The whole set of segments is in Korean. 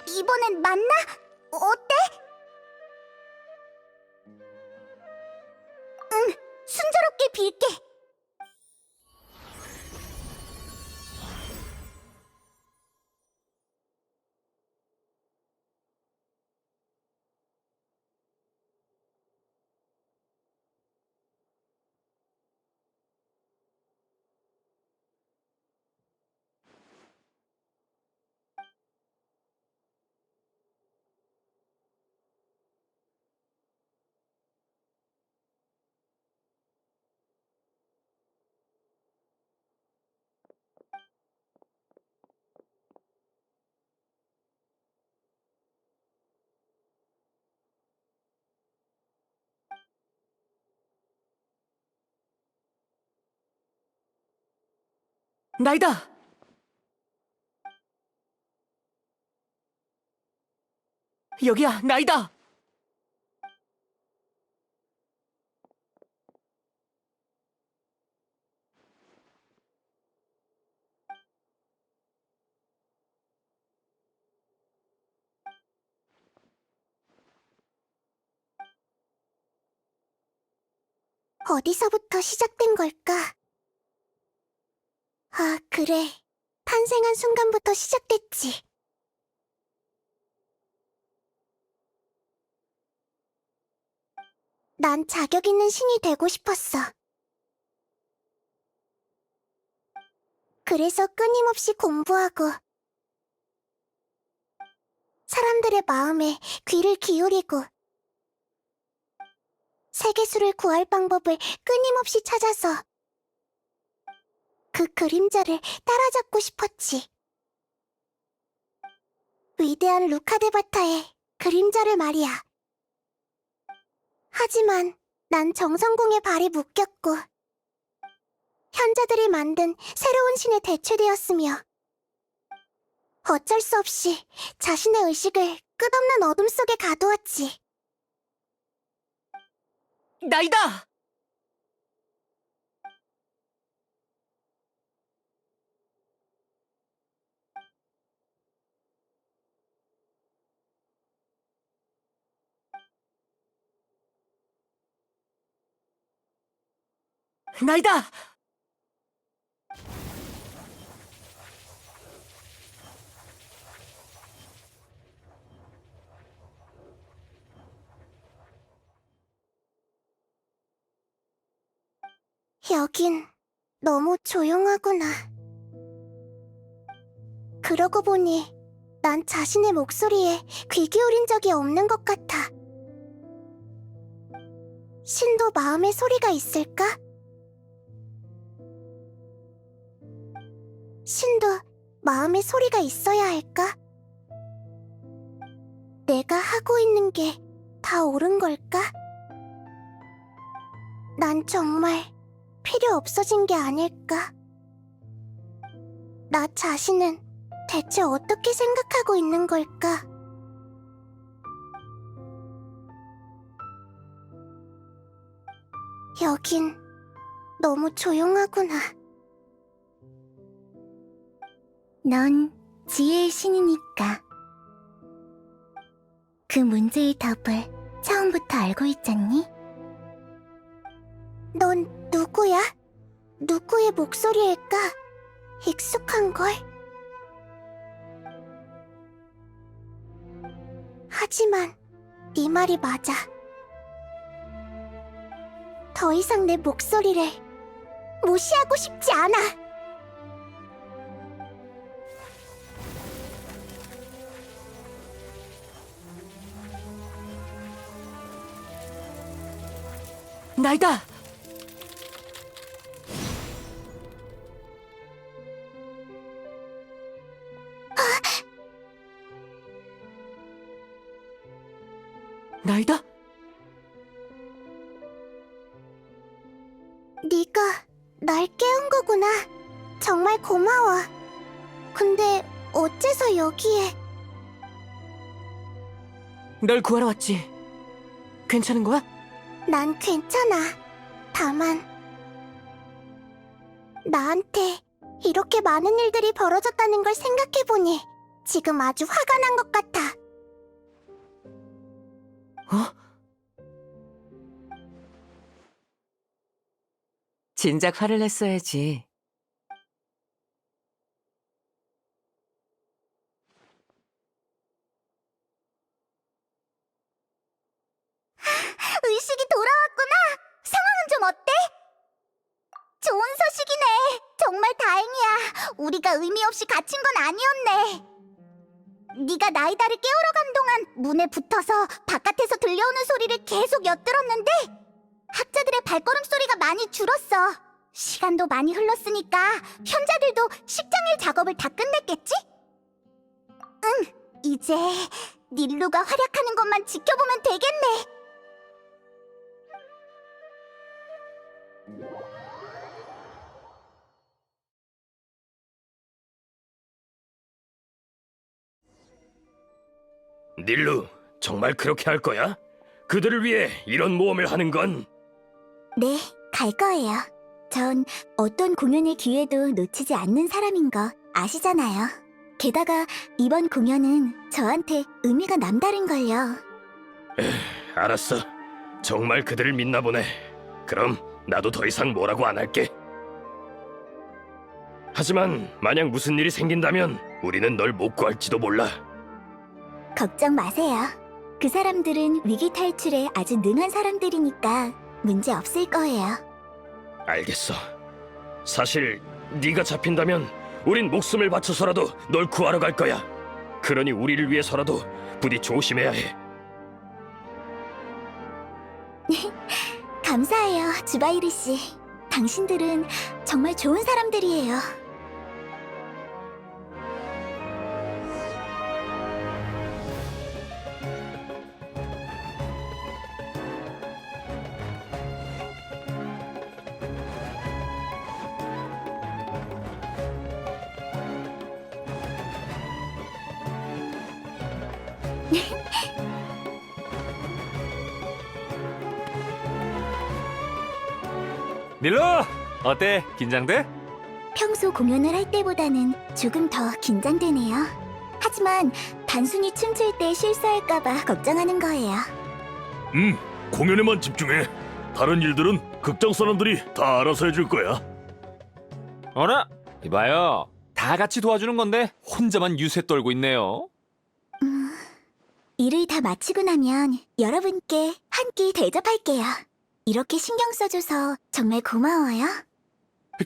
이번엔 맞나? 어때? 응, 순조롭게 빌게. 나이다! 여기야, 나이다! 어디서부터 시작된 걸까? 아, 그래. 탄생한 순간부터 시작됐지. 난 자격 있는 신이 되고 싶었어. 그래서 끊임없이 공부하고 사람들의 마음에 귀를 기울이고 세계수를 구할 방법을 끊임없이 찾아서 그 그림자를 따라잡고 싶었지. 위대한 루카데바타의 그림자를 말이야. 하지만 난 정성공의 발이 묶였고 현자들이 만든 새로운 신에 대체되었으며 어쩔 수 없이 자신의 의식을 끝없는 어둠 속에 가두었지. 나이다! 나이다! 여긴 너무 조용하구나. 그러고 보니 난 자신의 목소리에 귀 기울인 적이 없는 것 같아. 신도 마음의 소리가 있을까? 신도 마음의 소리가 있어야 할까? 내가 하고 있는 게 다 옳은 걸까? 난 정말 필요 없어진 게 아닐까? 나 자신은 대체 어떻게 생각하고 있는 걸까? 여긴 너무 조용하구나. 넌 지혜의 신이니까 그 문제의 답을 처음부터 알고 있잖니? 넌 누구야? 누구의 목소리일까? 익숙한걸? 하지만 네 말이 맞아. 더 이상 내 목소리를 무시하고 싶지 않아. 나이다! 나이다? 네가 날 깨운 거구나. 정말 고마워. 근데 어째서 여기에... 널 구하러 왔지. 괜찮은 거야? 난 괜찮아. 다만 나한테 이렇게 많은 일들이 벌어졌다는 걸 생각해보니 지금 아주 화가 난 것 같아. 어? 진작 화를 냈어야지. 의식이 돌아왔구나. 상황은 좀 어때? 좋은 소식이네. 정말 다행이야. 우리가 의미 없이 갇힌 건 아니었네. 네가 나이다를 깨우러 간 동안 문에 붙어서 바깥에서 들려오는 소리를 계속 엿들었는데 학자들의 발걸음 소리가 많이 줄었어. 시간도 많이 흘렀으니까 현자들도 식장일 작업을 다 끝냈겠지? 응, 이제 닐루가 활약하는 것만 지켜보면 되겠네. 닐루, 정말 그렇게 할 거야? 그들을 위해 이런 모험을 하는 건... 네, 갈 거예요. 전 어떤 공연의 기회도 놓치지 않는 사람인 거 아시잖아요. 게다가 이번 공연은 저한테 의미가 남다른걸요. 알았어. 정말 그들을 믿나 보네. 그럼 나도 더 이상 뭐라고 안 할게. 하지만 만약 무슨 일이 생긴다면 우리는 널 못 구할지도 몰라. 걱정 마세요. 그 사람들은 위기 탈출에 아주 능한 사람들이니까 문제 없을 거예요. 알겠어. 사실 네가 잡힌다면 우린 목숨을 바쳐서라도 널 구하러 갈 거야. 그러니 우리를 위해서라도 부디 조심해야 해. 감사해요, 주바이르 씨. 당신들은 정말 좋은 사람들이에요. 닐루! 어때? 긴장돼? 평소 공연을 할 때보다는 조금 더 긴장되네요. 하지만 단순히 춤출 때 실수할까봐 걱정하는 거예요. 공연에만 집중해. 다른 일들은 극장 사람들이 다 알아서 해줄 거야. 어라? 이봐요. 다 같이 도와주는 건데 혼자만 유세 떨고 있네요. 일을 다 마치고 나면 여러분께 한 끼 대접할게요. 이렇게 신경 써줘서 정말 고마워요.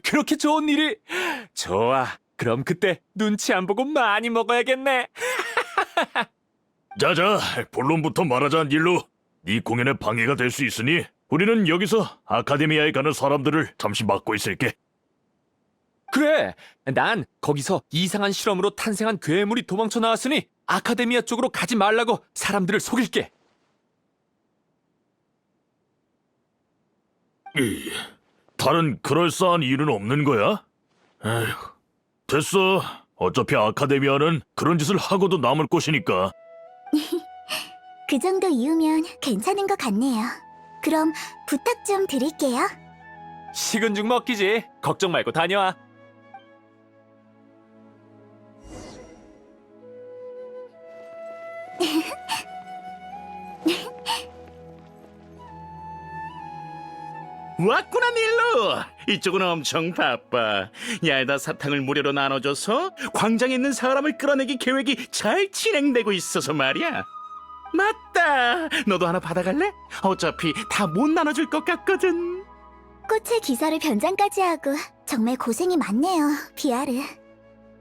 그렇게 좋은 일이... 좋아. 그럼 그때 눈치 안 보고 많이 먹어야겠네. 자자, 본론부터 말하자, 닐루. 네 공연에 방해가 될 수 있으니 우리는 여기서 아카데미아에 가는 사람들을 잠시 막고 있을게. 그래. 난 거기서 이상한 실험으로 탄생한 괴물이 도망쳐 나왔으니 아카데미아 쪽으로 가지 말라고 사람들을 속일게. 다른 그럴싸한 이유는 없는 거야? 에휴, 됐어. 어차피 아카데미아는 그런 짓을 하고도 남을 곳이니까. 그 정도 이유면 괜찮은 것 같네요. 그럼 부탁 좀 드릴게요. 식은 죽 먹기지. 걱정 말고 다녀와. 왔구나 닐루. 이쪽은 엄청 바빠. 야에다 사탕을 무료로 나눠줘서 광장에 있는 사람을 끌어내기 계획이 잘 진행되고 있어서 말이야. 맞다. 너도 하나 받아갈래? 어차피 다 못 나눠줄 것 같거든. 꽃의 기사를 변장까지 하고 정말 고생이 많네요, 비아르.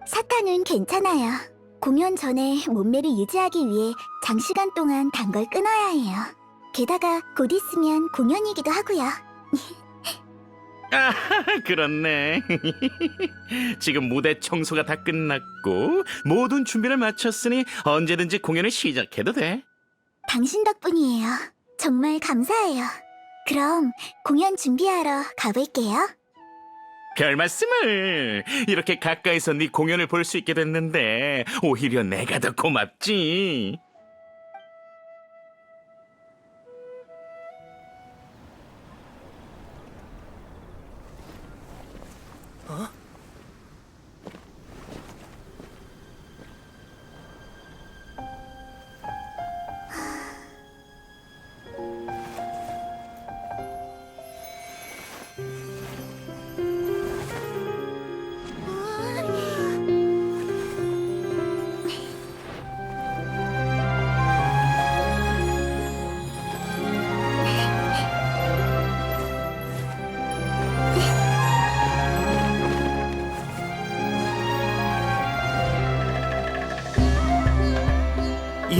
사탕은 괜찮아요. 공연 전에 몸매를 유지하기 위해 장시간 동안 단 걸 끊어야 해요. 게다가 곧 있으면 공연이기도 하고요. 아, 그렇네. 지금 무대 청소가 다 끝났고 모든 준비를 마쳤으니 언제든지 공연을 시작해도 돼. 당신 덕분이에요. 정말 감사해요. 그럼 공연 준비하러 가볼게요. 별 말씀을. 이렇게 가까이서 네 공연을 볼 수 있게 됐는데 오히려 내가 더 고맙지.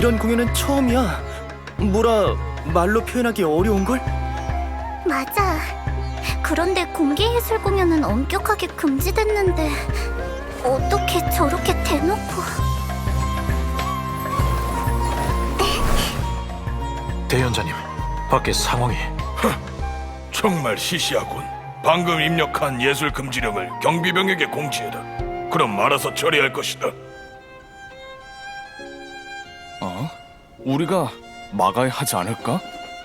이런 공연은 처음이야. 뭐라 말로 표현하기 어려운걸? 맞아. 그런데 공개예술 공연은 엄격하게 금지됐는데 어떻게 저렇게 대놓고... 대연자님, 밖에 상황이 정말 시시하군. 방금 입력한 예술 금지령을 경비병에게 공지해라. 그럼 알아서 처리할 것이다. 우리가 막아야 하지 않을까?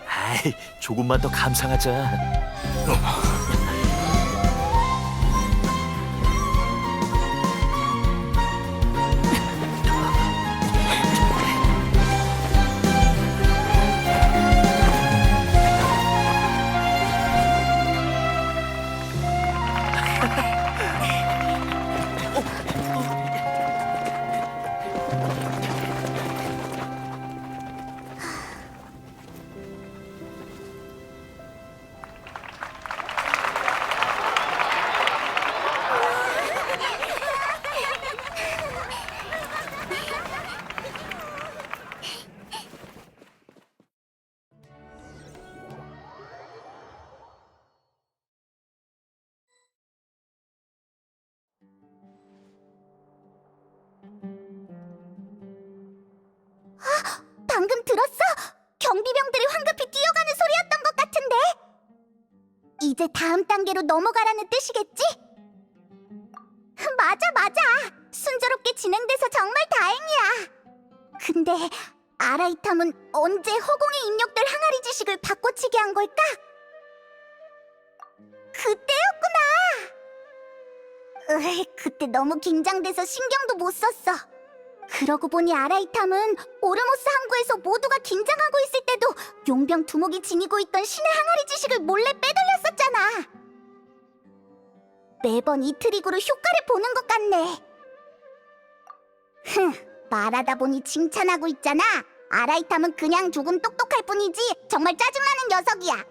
아이, 조금만 더 감상하자. 방금 들었어? 경비병들이 황급히 뛰어가는 소리였던 것 같은데? 이제 다음 단계로 넘어가라는 뜻이겠지? 맞아. 순조롭게 진행돼서 정말 다행이야. 근데 아라이탐은 언제 허공에 입력될 항아리 지식을 바꿔치기 한 걸까? 그때였구나. 그때 너무 긴장돼서 신경도 못 썼어. 그러고 보니 아라이탐은 오르모스 항구에서 모두가 긴장하고 있을 때도 용병 두목이 지니고 있던 신의 항아리 지식을 몰래 빼돌렸었잖아. 매번 이 트릭으로 효과를 보는 것 같네. 말하다 보니 칭찬하고 있잖아. 아라이탐은 그냥 조금 똑똑할 뿐이지 정말 짜증나는 녀석이야.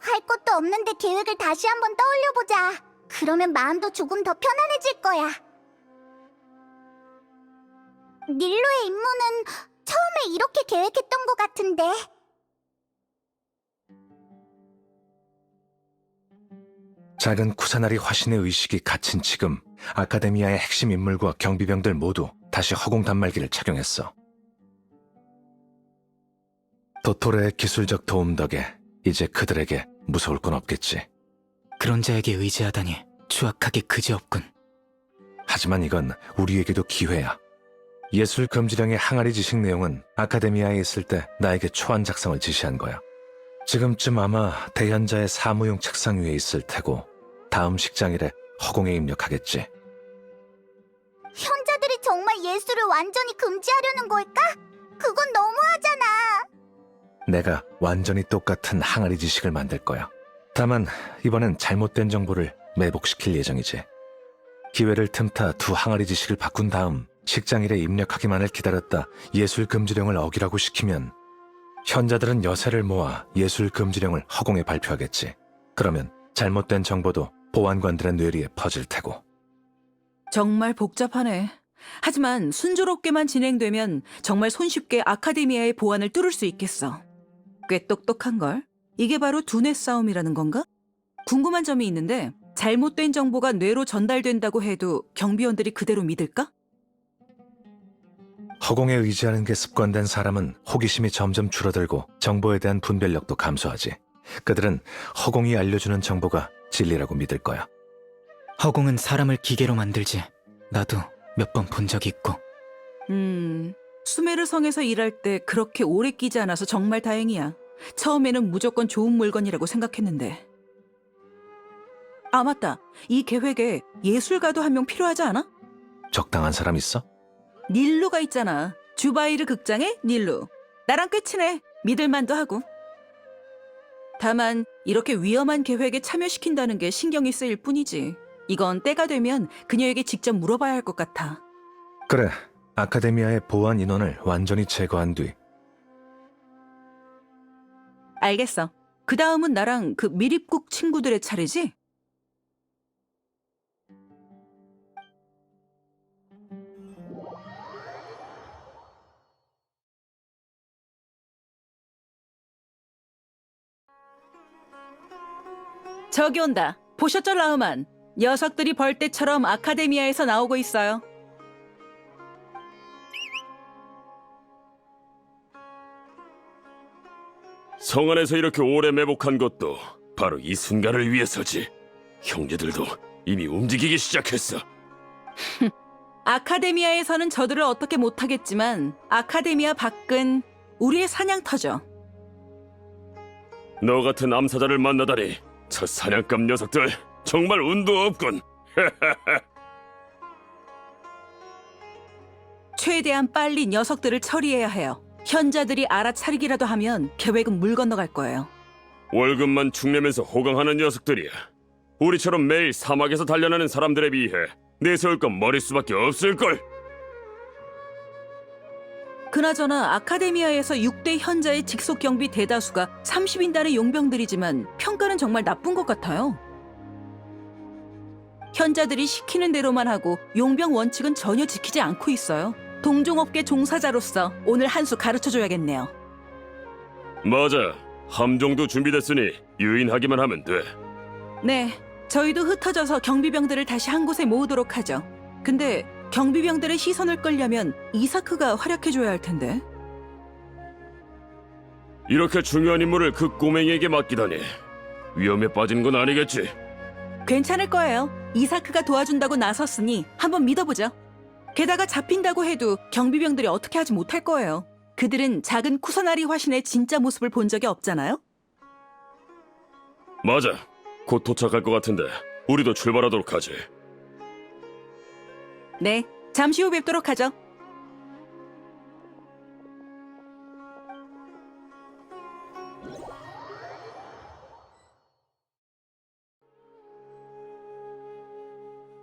할 것도 없는데 계획을 다시 한번 떠올려보자. 그러면 마음도 조금 더 편안해질 거야. 닐로의 임무는 처음에 이렇게 계획했던 것 같은데. 작은 쿠사나리 화신의 의식이 갇힌 지금 아카데미아의 핵심 인물과 경비병들 모두 다시 허공 단말기를 착용했어. 도토레의 기술적 도움 덕에 이제 그들에게 무서울 건 없겠지. 그런 자에게 의지하다니 추악하기 그지없군. 하지만 이건 우리에게도 기회야. 예술 금지령의 항아리 지식 내용은 아카데미아에 있을 때 나에게 초안 작성을 지시한 거야. 지금쯤 아마 대현자의 사무용 책상 위에 있을 테고 다음 식장일에 허공에 입력하겠지. 현자들이 정말 예술을 완전히 금지하려는 걸까? 그건 너무하잖아. 내가 완전히 똑같은 항아리 지식을 만들 거야. 다만 이번엔 잘못된 정보를 매복시킬 예정이지. 기회를 틈타 두 항아리 지식을 바꾼 다음 식장일에 입력하기만을 기다렸다 예술 금지령을 어기라고 시키면 현자들은 여세를 모아 예술 금지령을 허공에 발표하겠지. 그러면 잘못된 정보도 보안관들의 뇌리에 퍼질 테고. 정말 복잡하네. 하지만 순조롭게만 진행되면 정말 손쉽게 아카데미아의 보안을 뚫을 수 있겠어. 꽤 똑똑한걸? 이게 바로 두뇌 싸움이라는 건가? 궁금한 점이 있는데 잘못된 정보가 뇌로 전달된다고 해도 경비원들이 그대로 믿을까? 허공에 의지하는 게 습관된 사람은 호기심이 점점 줄어들고 정보에 대한 분별력도 감소하지. 그들은 허공이 알려주는 정보가 진리라고 믿을 거야. 허공은 사람을 기계로 만들지. 나도 몇 번 본 적이 있고. 수메르 성에서 일할 때 그렇게 오래 끼지 않아서 정말 다행이야. 처음에는 무조건 좋은 물건이라고 생각했는데. 아, 맞다. 이 계획에 예술가도 한 명 필요하지 않아? 적당한 사람 있어? 닐루가 있잖아. 주바이르 극장의 닐루. 나랑 꽤 친해. 믿을만도 하고. 다만 이렇게 위험한 계획에 참여시킨다는 게 신경이 쓰일 뿐이지. 이건 때가 되면 그녀에게 직접 물어봐야 할 것 같아. 그래. 아카데미아의 보안 인원을 완전히 제거한 뒤 알겠어. 그 다음은 나랑 그 미립국 친구들의 차례지? 저기 온다. 보셨죠, 라흐만? 녀석들이 벌떼처럼 아카데미아에서 나오고 있어요. 성 안에서 이렇게 오래 매복한 것도 바로 이 순간을 위해서지. 형제들도 이미 움직이기 시작했어. 아카데미아에서는 저들을 어떻게 못하겠지만 아카데미아 밖은 우리의 사냥터죠. 너 같은 암사자를 만나다니 저 사냥감 녀석들 정말 운도 없군. 최대한 빨리 녀석들을 처리해야 해요. 현자들이 알아차리기라도 하면 계획은 물 건너갈 거예요. 월급만 축내면서 호강하는 녀석들이야. 우리처럼 매일 사막에서 단련하는 사람들에 비해 내세울 건 머릿수밖에 없을걸. 그나저나 아카데미아에서 6대 현자의 직속 경비 대다수가 30인단의 용병들이지만 평가는 정말 나쁜 것 같아요. 현자들이 시키는 대로만 하고 용병 원칙은 전혀 지키지 않고 있어요. 동종업계 종사자로서 오늘 한 수 가르쳐줘야겠네요. 맞아. 함정도 준비됐으니 유인하기만 하면 돼. 네, 저희도 흩어져서 경비병들을 다시 한 곳에 모으도록 하죠. 근데 경비병들의 시선을 끌려면 이사크가 활약해줘야 할 텐데. 이렇게 중요한 임무를 그 꼬맹이에게 맡기다니 위험에 빠진 건 아니겠지? 괜찮을 거예요. 이사크가 도와준다고 나섰으니 한번 믿어보죠. 게다가 잡힌다고 해도 경비병들이 어떻게 하지 못할 거예요. 그들은 작은 쿠사나리 화신의 진짜 모습을 본 적이 없잖아요? 맞아. 곧 도착할 것 같은데 우리도 출발하도록 하지. 네, 잠시 후 뵙도록 하죠.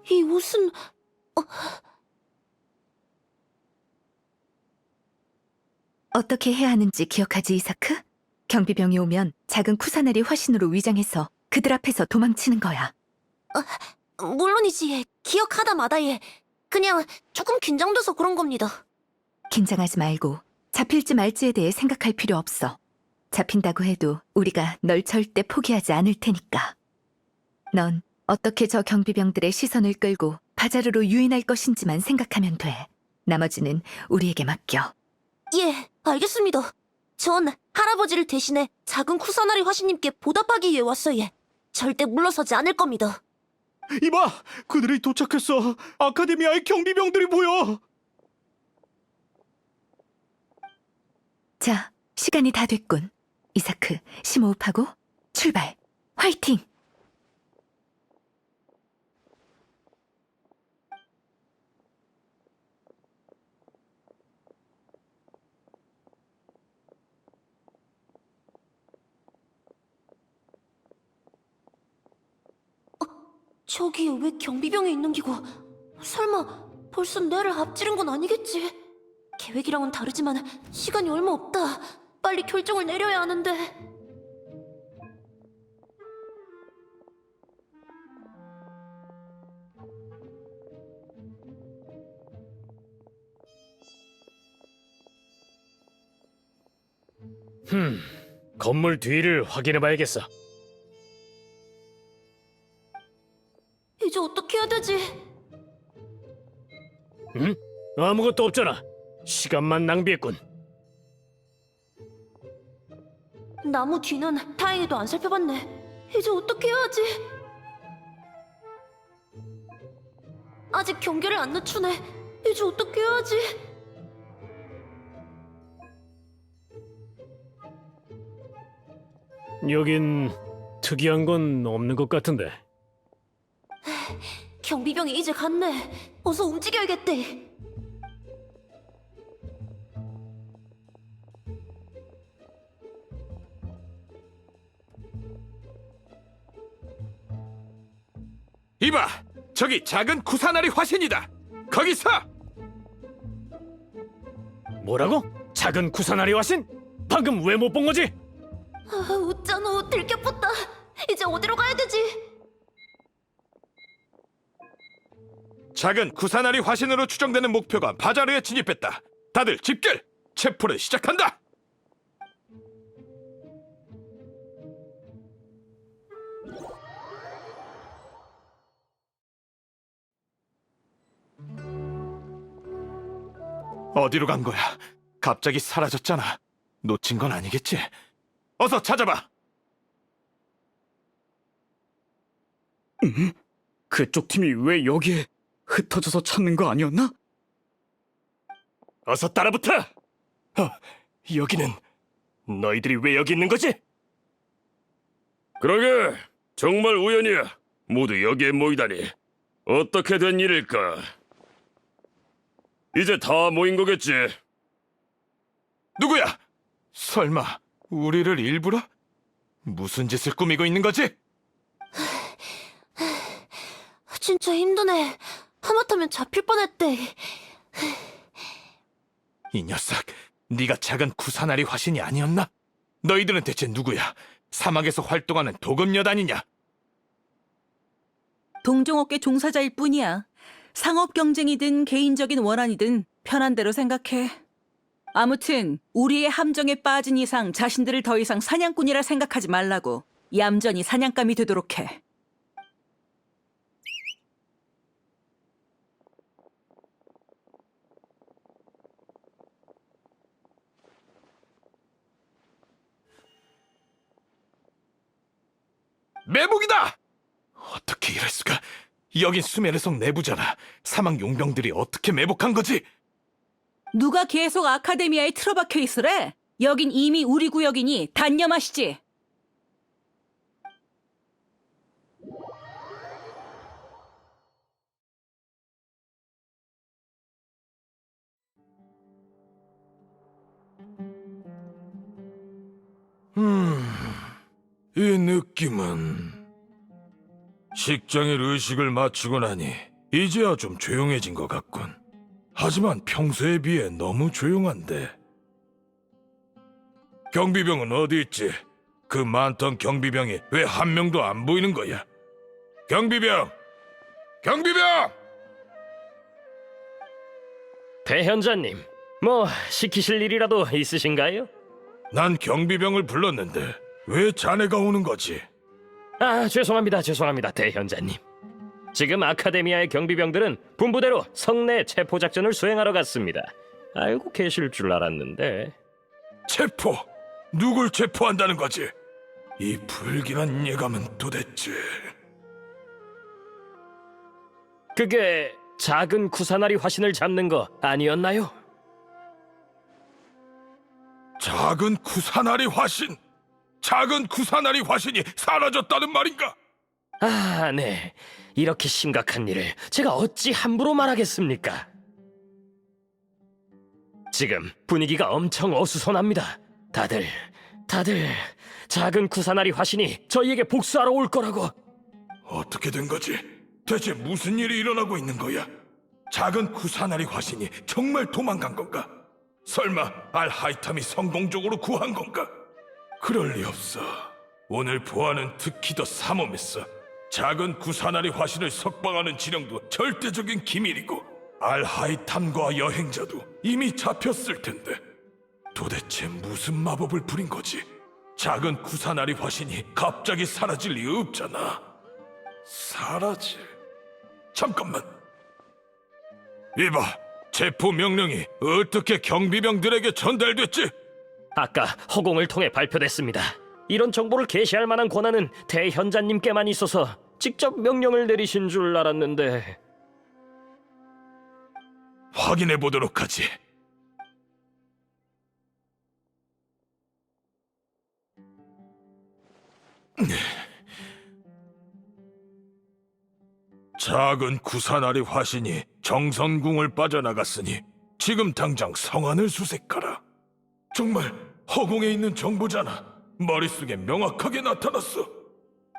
이 옷은... 어떻게 해야 하는지 기억하지, 이사크? 경비병이 오면 작은 쿠사나리 화신으로 위장해서 그들 앞에서 도망치는 거야. 물론이지, 예. 기억하다 마다 예. 그냥 조금 긴장돼서 그런 겁니다. 긴장하지 말고 잡힐지 말지에 대해 생각할 필요 없어. 잡힌다고 해도 우리가 널 절대 포기하지 않을 테니까. 넌 어떻게 저 경비병들의 시선을 끌고 바자르로 유인할 것인지만 생각하면 돼. 나머지는 우리에게 맡겨. 예, 알겠습니다. 전 할아버지를 대신해 작은 쿠사나리 화신님께 보답하기 위해 왔어요. 예. 절대 물러서지 않을 겁니다. 이봐, 그들이 도착했어. 아카데미아의 경비병들이 보여. 자, 시간이 다 됐군. 이사크, 심호흡하고 출발. 화이팅! 저기 왜 경비병이 있는 기고? 설마 벌써 뇌를 앞지른 건 아니겠지? 계획이랑은 다르지만 시간이 얼마 없다. 빨리 결정을 내려야 하는데. 건물 뒤를 확인해봐야겠어. 이제 어떻게 해야 되지? 응? 아무것도 없잖아. 시간만 낭비했군. 나무 뒤는 다행히도 안 살펴봤네. 이제 어떻게 해야 하지? 아직 경계를 안 늦추네. 이제 어떻게 해야 하지? 여긴 특이한 건 없는 것 같은데. 경비병이 이제 갔네. 어서 움직여야겠대. 이봐, 저기 작은 쿠사나리 화신이다. 거기서! 뭐라고? 작은 구사나리 화신? 방금 왜 못 본 거지? 아, 웃잖아. 들켜붙다. 이제 어디로 가야 되지? 작은 쿠사나리 화신으로 추정되는 목표가 바자르에 진입했다. 다들 집결! 체포를 시작한다! 어디로 간 거야? 갑자기 사라졌잖아. 놓친 건 아니겠지? 어서 찾아봐. 그쪽 팀이 왜 여기에 흩어져서 찾는 거 아니었나? 어서 따라붙어! 여기는 너희들이 왜 여기 있는 거지? 그러게, 정말 우연이야. 모두 여기에 모이다니. 어떻게 된 일일까? 이제 다 모인 거겠지? 누구야? 설마 우리를 일부러? 무슨 짓을 꾸미고 있는 거지? 진짜 힘드네. 하마터면 잡힐 뻔했대. 이 녀석, 네가 작은 구사나리 화신이 아니었나? 너희들은 대체 누구야? 사막에서 활동하는 도금여단이냐? 동종업계 종사자일 뿐이야. 상업 경쟁이든 개인적인 원한이든 편한 대로 생각해. 아무튼 우리의 함정에 빠진 이상 자신들을 더 이상 사냥꾼이라 생각하지 말라고. 얌전히 사냥감이 되도록 해. 매복이다! 어떻게 이럴 수가? 여긴 수메르성 내부잖아. 사막 용병들이 어떻게 매복한 거지? 누가 계속 아카데미아에 틀어박혀 있으래? 여긴 이미 우리 구역이니 단념하시지. 이 느낌은 식장일 의식을 마치고 나니 이제야 좀 조용해진 것 같군. 하지만 평소에 비해 너무 조용한데. 경비병은 어디 있지? 그 많던 경비병이 왜 한 명도 안 보이는 거야? 경비병! 경비병! 대현자님, 뭐 시키실 일이라도 있으신가요? 난 경비병을 불렀는데 왜 자네가 오는 거지? 죄송합니다, 대현자님. 지금 아카데미아의 경비병들은 분부대로 성내 체포작전을 수행하러 갔습니다. 알고 계실 줄 알았는데. 체포? 누굴 체포한다는 거지? 이 불길한 예감은 도대체... 그게 작은 구사나리 화신을 잡는 거 아니었나요? 작은 구사나리 화신! 작은 구사나리 화신이 사라졌다는 말인가? 네. 이렇게 심각한 일을 제가 어찌 함부로 말하겠습니까? 지금 분위기가 엄청 어수선합니다. 다들 작은 구사나리 화신이 저희에게 복수하러 올 거라고. 어떻게 된 거지? 대체 무슨 일이 일어나고 있는 거야? 작은 구사나리 화신이 정말 도망간 건가? 설마 알하이탐이 성공적으로 구한 건가? 그럴 리 없어. 오늘 보아는 특히 더 삼엄했어. 작은 구사나리 화신을 석방하는 지령도 절대적인 기밀이고 알하이탐과 여행자도 이미 잡혔을 텐데 도대체 무슨 마법을 부린 거지? 작은 구사나리 화신이 갑자기 사라질 리 없잖아. 사라질... 잠깐만. 이봐, 체포 명령이 어떻게 경비병들에게 전달됐지? 아까 허공을 통해 발표됐습니다. 이런 정보를 게시할 만한 권한은 대현자님께만 있어서 직접 명령을 내리신 줄 알았는데. 확인해 보도록 하지. 작은 구사나리 화신이 정선궁을 빠져나갔으니 지금 당장 성안을 수색하라. 정말 허공에 있는 정보잖아. 머릿속에 명확하게 나타났어.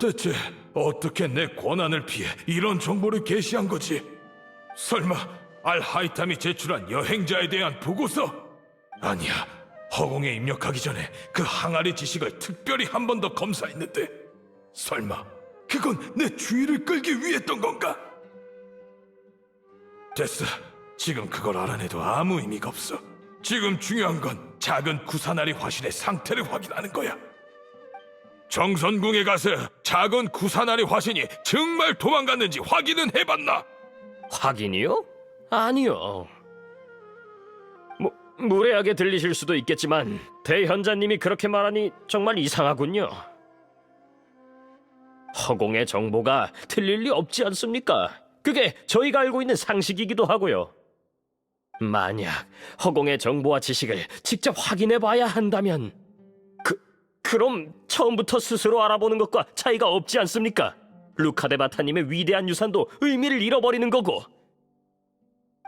대체 어떻게 내 권한을 피해 이런 정보를 게시한 거지? 설마 알하이탐이 제출한 여행자에 대한 보고서? 아니야. 허공에 입력하기 전에 그 항아리 지식을 특별히 한 번 더 검사했는데 설마 그건 내 주의를 끌기 위했던 건가? 됐어. 지금 그걸 알아내도 아무 의미가 없어. 지금 중요한 건 작은 구사나리 화신의 상태를 확인하는 거야. 정선궁에 가서 작은 구사나리 화신이 정말 도망갔는지 확인은 해봤나? 확인이요? 아니요. 무례하게 들리실 수도 있겠지만 대현자님이 그렇게 말하니 정말 이상하군요. 허공의 정보가 틀릴 리 없지 않습니까? 그게 저희가 알고 있는 상식이기도 하고요. 만약 허공의 정보와 지식을 직접 확인해 봐야 한다면 그럼 처음부터 스스로 알아보는 것과 차이가 없지 않습니까? 루카데바타님의 위대한 유산도 의미를 잃어버리는 거고.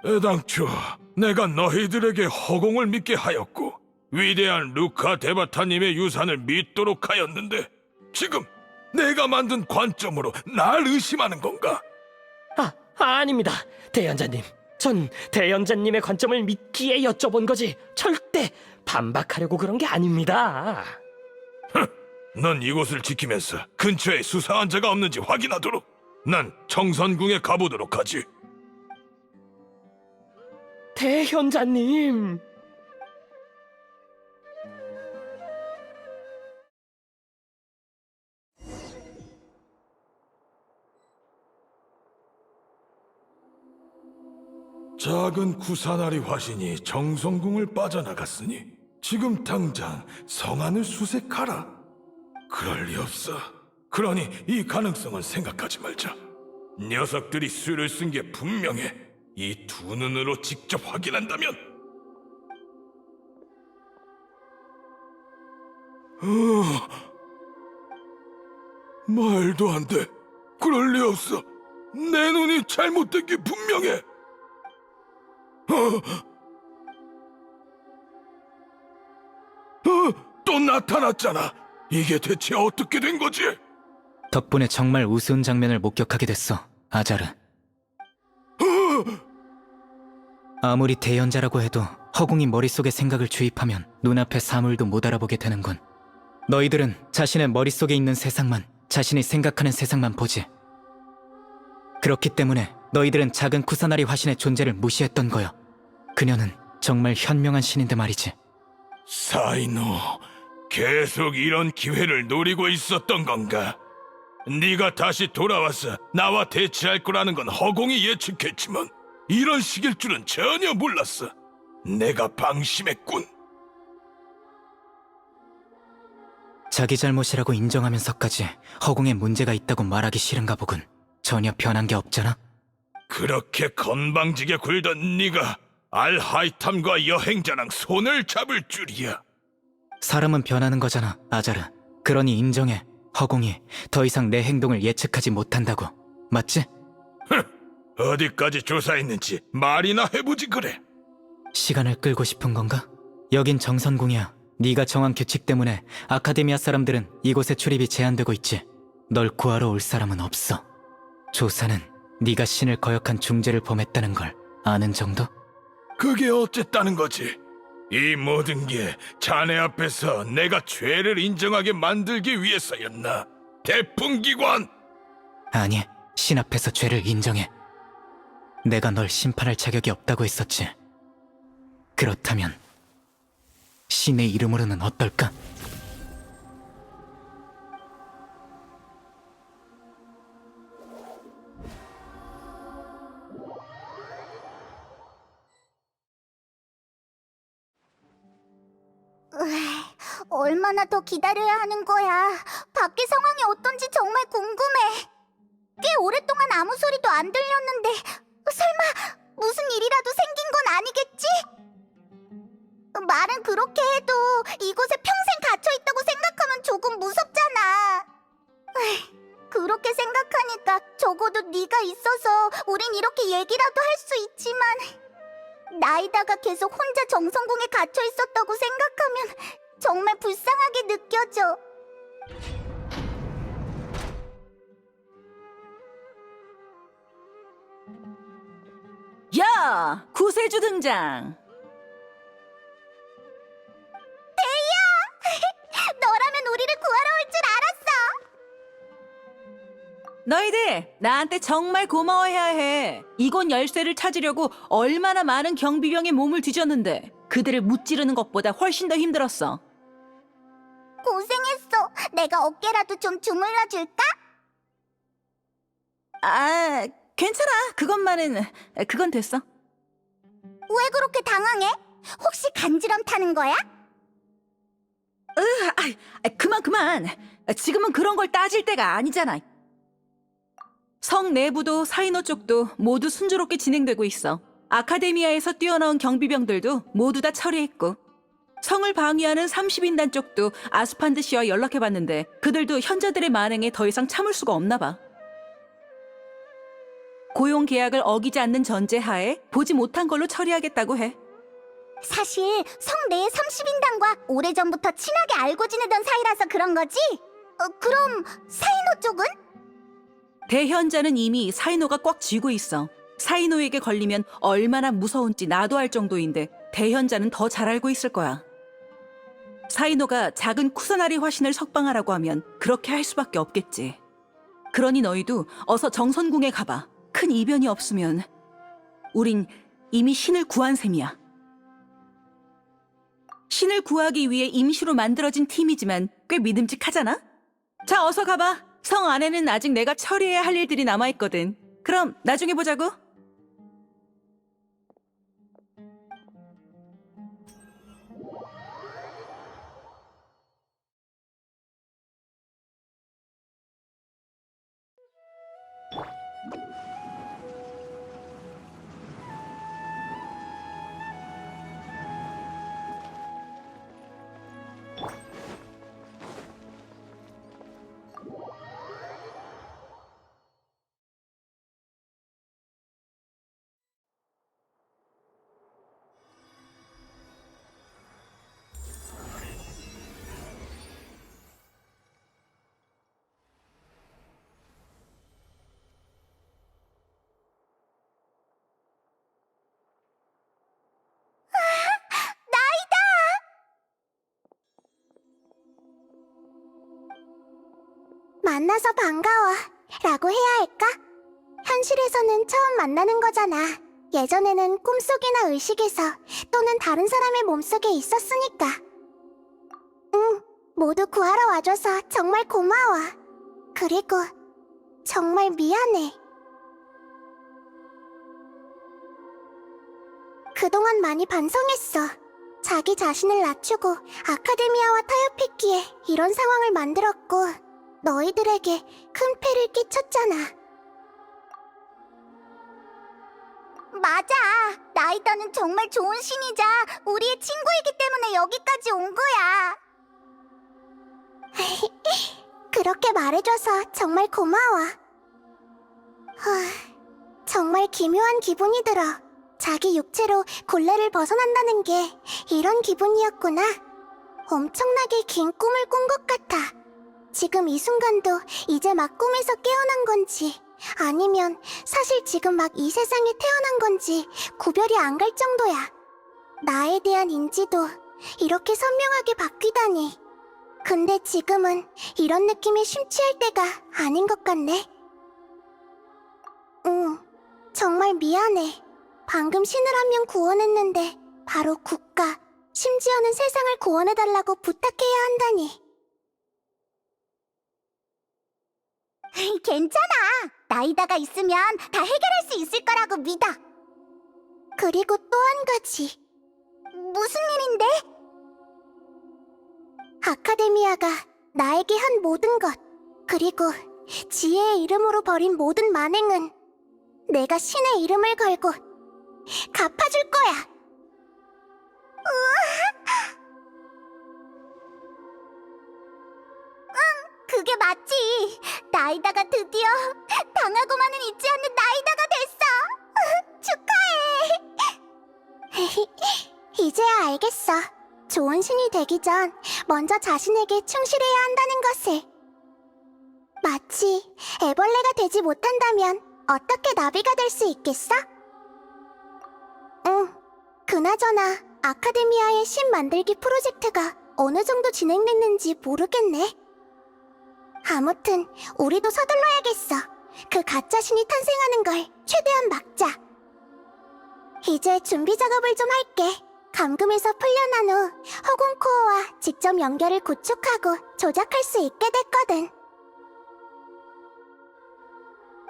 애당초 내가 너희들에게 허공을 믿게 하였고 위대한 루카 데바타님의 유산을 믿도록 하였는데 지금 내가 만든 관점으로 날 의심하는 건가? 아닙니다. 대연자님. 전 대연자님의 관점을 믿기에 여쭤본 거지 절대 반박하려고 그런 게 아닙니다. 넌 이곳을 지키면서 근처에 수상한 자가 없는지 확인하도록 난 청선궁에 가보도록 하지. 대현자님. 작은 구사나리 화신이 정성궁을 빠져나갔으니 지금 당장 성안을 수색하라. 그럴 리 없어. 그러니 이 가능성은 생각하지 말자. 녀석들이 수를 쓴 게 분명해. 이 두 눈으로 직접 확인한다면. 말도 안 돼. 그럴 리 없어. 내 눈이 잘못된 게 분명해. 또 나타났잖아. 이게 대체 어떻게 된 거지? 덕분에 정말 우스운 장면을 목격하게 됐어, 아자르. 아무리 대연자라고 해도 허공이 머릿속에 생각을 주입하면 눈앞의 사물도 못 알아보게 되는군. 너희들은 자신의 머릿속에 있는 세상만, 자신이 생각하는 세상만 보지. 그렇기 때문에 너희들은 작은 쿠사나리 화신의 존재를 무시했던 거야. 그녀는 정말 현명한 신인데 말이지. 사이노, 계속 이런 기회를 노리고 있었던 건가? 네가 다시 돌아와서 나와 대치할 거라는 건 허공이 예측했지만 이런 식일 줄은 전혀 몰랐어. 내가 방심했군. 자기 잘못이라고 인정하면서까지 허공에 문제가 있다고 말하기 싫은가 보군. 전혀 변한 게 없잖아. 그렇게 건방지게 굴던 네가 알하이탐과 여행자랑 손을 잡을 줄이야. 사람은 변하는 거잖아, 아자르. 그러니 인정해. 허공이 더 이상 내 행동을 예측하지 못한다고. 맞지? 어디까지 조사했는지 말이나 해보지 그래. 시간을 끌고 싶은 건가? 여긴 정선궁이야. 네가 정한 규칙 때문에 아카데미아 사람들은 이곳에 출입이 제한되고 있지. 널 구하러 올 사람은 없어. 조사는 네가 신을 거역한 중죄를 범했다는 걸 아는 정도? 그게 어쨌다는 거지? 이 모든 게 자네 앞에서 내가 죄를 인정하게 만들기 위해서였나? 대풍기관! 아니, 신 앞에서 죄를 인정해. 내가 널 심판할 자격이 없다고 했었지. 그렇다면 신의 이름으로는 어떨까? 얼마나 더 기다려야 하는 거야? 밖에 상황이 어떤지 정말 궁금해. 꽤 오랫동안 아무 소리도 안 들렸는데 설마 무슨 일이라도 생긴 건 아니겠지? 말은 그렇게 해도 이곳에 평생 갇혀있다고 생각하면 조금 무섭잖아. 그렇게 생각하니까 적어도 네가 있어서 우린 이렇게 얘기라도 할 수 있지만 나이다가 계속 혼자 정성궁에 갇혀있었다고 생각하면 정말 불쌍하게 느껴져. 야! 구세주 등장! 너라면 우리를 구하러 올 줄 알았어. 너희들 나한테 정말 고마워해야 해. 이곳 열쇠를 찾으려고 얼마나 많은 경비병의 몸을 뒤졌는데 그들을 무찌르는 것보다 훨씬 더 힘들었어. 고생했어. 내가 어깨라도 좀 주물러 줄까? 아, 괜찮아. 그건 됐어. 왜 그렇게 당황해? 혹시 간지럼 타는 거야? 그만. 지금은 그런 걸 따질 때가 아니잖아. 성 내부도 사이노 쪽도 모두 순조롭게 진행되고 있어. 아카데미아에서 뛰어나온 경비병들도 모두 다 처리했고, 성을 방위하는 30인단 쪽도 아스판드 씨와 연락해봤는데 그들도 현자들의 만행에 더 이상 참을 수가 없나 봐. 고용 계약을 어기지 않는 전제하에 보지 못한 걸로 처리하겠다고 해. 사실 성 내의 30인단과 오래전부터 친하게 알고 지내던 사이라서 그런 거지? 그럼 사이노 쪽은? 대현자는 이미 사이노가 꽉 쥐고 있어. 사이노에게 걸리면 얼마나 무서운지 나도 알 정도인데 대현자는 더 잘 알고 있을 거야. 사이노가 작은 쿠사나리 화신을 석방하라고 하면 그렇게 할 수밖에 없겠지. 그러니 너희도 어서 정선궁에 가봐. 큰 이변이 없으면 우린 이미 신을 구한 셈이야. 신을 구하기 위해 임시로 만들어진 팀이지만 꽤 믿음직하잖아? 자, 어서 가봐. 성 안에는 아직 내가 처리해야 할 일들이 남아있거든. 그럼 나중에 보자고. 만나서 반가워 라고 해야 할까? 현실에서는 처음 만나는 거잖아. 예전에는 꿈속이나 의식에서 또는 다른 사람의 몸속에 있었으니까. 응, 모두 구하러 와줘서 정말 고마워. 그리고 정말 미안해. 그동안 많이 반성했어. 자기 자신을 낮추고 아카데미아와 타협했기에 이런 상황을 만들었고 너희들에게 큰 폐를 끼쳤잖아. 맞아. 나이다는 정말 좋은 신이자 우리의 친구이기 때문에 여기까지 온 거야. 그렇게 말해줘서 정말 고마워. 정말 기묘한 기분이 들어. 자기 육체로 곤래를 벗어난다는 게 이런 기분이었구나. 엄청나게 긴 꿈을 꾼 것 같아. 지금 이 순간도 이제 막 꿈에서 깨어난 건지 아니면 사실 지금 막 이 세상에 태어난 건지 구별이 안 갈 정도야. 나에 대한 인지도 이렇게 선명하게 바뀌다니. 근데 지금은 이런 느낌에 심취할 때가 아닌 것 같네. 응, 정말 미안해. 방금 신을 한 명 구원했는데 바로 국가, 심지어는 세상을 구원해달라고 부탁해야 한다니. 괜찮아. 나이다가 있으면 다 해결할 수 있을 거라고 믿어. 그리고 또 한 가지. 무슨 일인데? 아카데미아가 나에게 한 모든 것, 그리고 지혜의 이름으로 벌인 모든 만행은 내가 신의 이름을 걸고 갚아줄 거야. 그게 맞지. 나이다가 드디어 당하고만은 있지 않는 나이다가 됐어. 축하해. 이제야 알겠어. 좋은 신이 되기 전 먼저 자신에게 충실해야 한다는 것을. 마치 애벌레가 되지 못한다면 어떻게 나비가 될 수 있겠어? 응. 그나저나 아카데미아의 신 만들기 프로젝트가 어느 정도 진행됐는지 모르겠네. 아무튼 우리도 서둘러야겠어. 그 가짜 신이 탄생하는 걸 최대한 막자. 이제 준비 작업을 좀 할게. 감금에서 풀려난 후 허공코어와 직접 연결을 구축하고 조작할 수 있게 됐거든.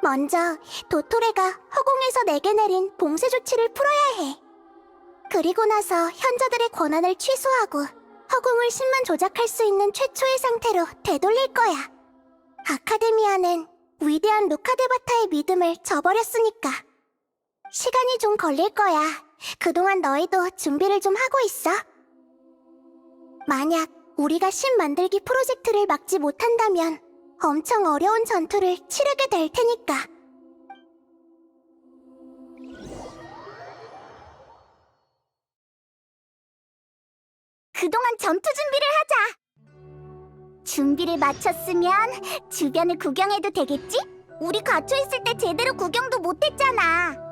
먼저 도토레가 허공에서 내게 내린 봉쇄 조치를 풀어야 해. 그리고 나서 현자들의 권한을 취소하고 허공을 신만 조작할 수 있는 최초의 상태로 되돌릴 거야. 아카데미아는 위대한 루카데바타의 믿음을 저버렸으니까. 시간이 좀 걸릴 거야. 그동안 너희도 준비를 좀 하고 있어. 만약 우리가 신 만들기 프로젝트를 막지 못한다면 엄청 어려운 전투를 치르게 될 테니까. 그동안 전투 준비를 하자. 준비를 마쳤으면 주변을 구경해도 되겠지? 우리 갇혀있을 때 제대로 구경도 못했잖아.